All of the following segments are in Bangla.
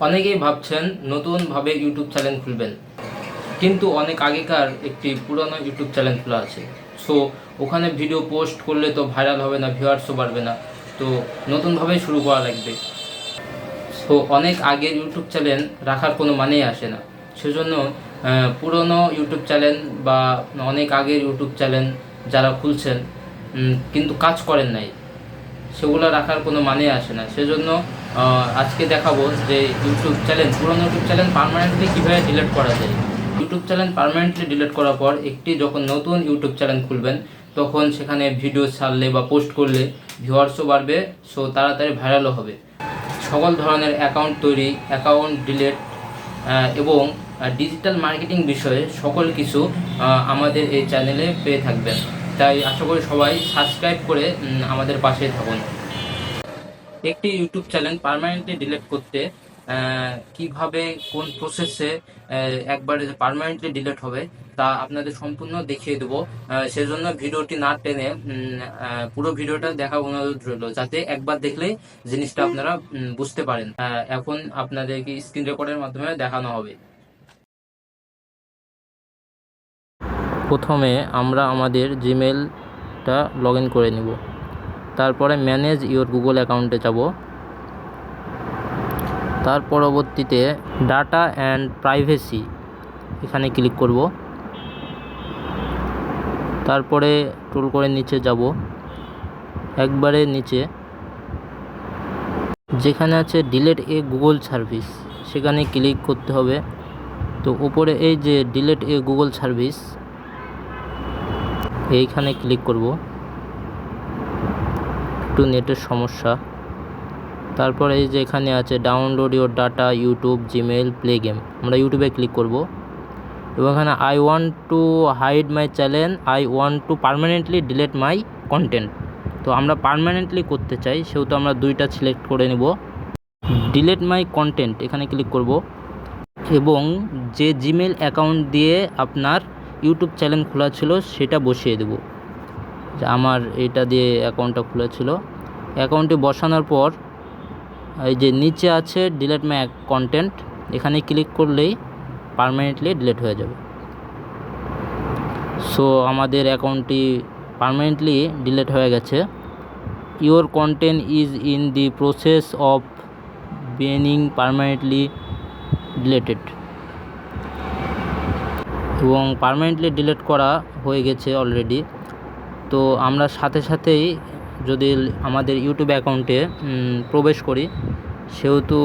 অনেকেই ভাবছেন নতুনভাবে ইউটিউব চ্যানেল খুলবেন, কিন্তু অনেক আগেকার একটি পুরনো ইউটিউব চ্যানেল খোলা আছে। সো ওখানে ভিডিও পোস্ট করলে তো ভাইরাল হবে না, ভিউয়ার্সও বাড়বে না। তো নতুনভাবে শুরু করা লাগবে। সো অনেক আগের ইউটিউব চ্যানেল রাখার কোনো মানেই আসে না। সেজন্য পুরনো ইউটিউব চ্যানেল বা অনেক আগের ইউটিউব চ্যানেল যারা খুলছেন কিন্তু কাজ করেন নাই, সেগুলো রাখার কোনো মানে আসে না। সেজন্য আজকে দেখাবো যে পুরনো ইউটিউব চ্যানেল পার্মানেন্টলি কীভাবে ডিলিট করা যায়। ইউটিউব চ্যানেল পার্মানেন্টলি ডিলিট করার পর যখন নতুন ইউটিউব চ্যানেল খুলবেন, তখন সেখানে ভিডিও ছাড়লে বা পোস্ট করলে ভিউয়ার্সও বাড়বে, সো তাড়াতাড়ি ভাইরালও হবে। সকল ধরনের অ্যাকাউন্ট তৈরি, অ্যাকাউন্ট ডিলিট এবং ডিজিটাল মার্কেটিং বিষয়ে সকল কিছু আমাদের এই চ্যানেলে পেয়ে থাকবেন। তাই আশা করি সবাই সাবস্ক্রাইব করে আমাদের পাশে থাকুন। একটি ইউটিউব চ্যানেল পার্মানেন্টলি ডিলিট করতে কিভাবে, কোন প্রসেসে একবারে পার্মানেন্টলি ডিলিট হবে তা আপনাদের সম্পূর্ণ দেখিয়ে দেবো। সেজন্য ভিডিওটি না টেনে পুরো ভিডিওটা দেখা অনুরোধ রইল, যাতে একবার দেখলেই জিনিসটা আপনারা বুঝতে পারেন। এখন আপনাদেরকে স্ক্রিন রেকর্ডের মাধ্যমে দেখানো হবে। প্রথমে আমরা আমাদের জিমেলটা লগ ইন করে নিব। তারপরে ম্যানেজ ইওর গুগল অ্যাকাউন্টে যাব। তার পরবর্তীতে ডাটা অ্যান্ড প্রাইভেসি এখানে ক্লিক করব। তারপরে টুল করে নিচে যাব, একবারে নিচে যেখানে আছে ডিলিট এ গুগল সার্ভিস সেখানে ক্লিক করতে হবে। তো উপরে এই যে ডিলিট এ গুগল সার্ভিস, এইখানে ক্লিক করব। একটু নেটের সমস্যা। তারপর এই যে এখানে আছে download your data, YouTube, Gmail, play game, আমরা ইউটিউবে ক্লিক করব। এবং এখানে I want to hide my channel, I want to permanently delete my content. তো আমরা পার্মানেন্টলি করতে চাই, সেহেতু আমরা দুইটা সিলেক্ট করে নেব। ডিলিট মাই কন্টেন্ট এখানে ক্লিক করব এবং যে জিমেল অ্যাকাউন্ট দিয়ে আপনার ইউটিউব চ্যানেল খোলা ছিল সেটা বসিয়ে দেব। যে আমার এটা দিয়ে অ্যাকাউন্টটা খোলা ছিল, অ্যাকাউন্টটি বসানোর পর এই যে নিচে আছে ডিলিট মাই কন্টেন্ট, এখানে ক্লিক করলেই পার্মানেন্টলি ডিলিট হয়ে যাবে। সো আমাদের অ্যাকাউন্টটি পার্মানেন্টলি ডিলিট হয়ে গেছে। Your content is in the process of being permanently deleted, এবং পার্মানেন্টলি ডিলিট করা হয়ে গেছে অলরেডি। তো আমরা সাথে সাথেই যদি আমাদের ইউটিউব অ্যাকাউন্টে প্রবেশ করি, সেহেতু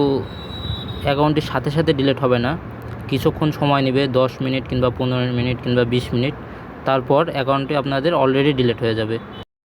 অ্যাকাউন্টটির সাথে সাথে ডিলিট হবে না, কিছুক্ষণ সময় নেবে, 10 মিনিট কিংবা 15 মিনিট কিংবা 20 মিনিট। তারপর অ্যাকাউন্টটি আপনাদের অলরেডি ডিলিট হয়ে যাবে।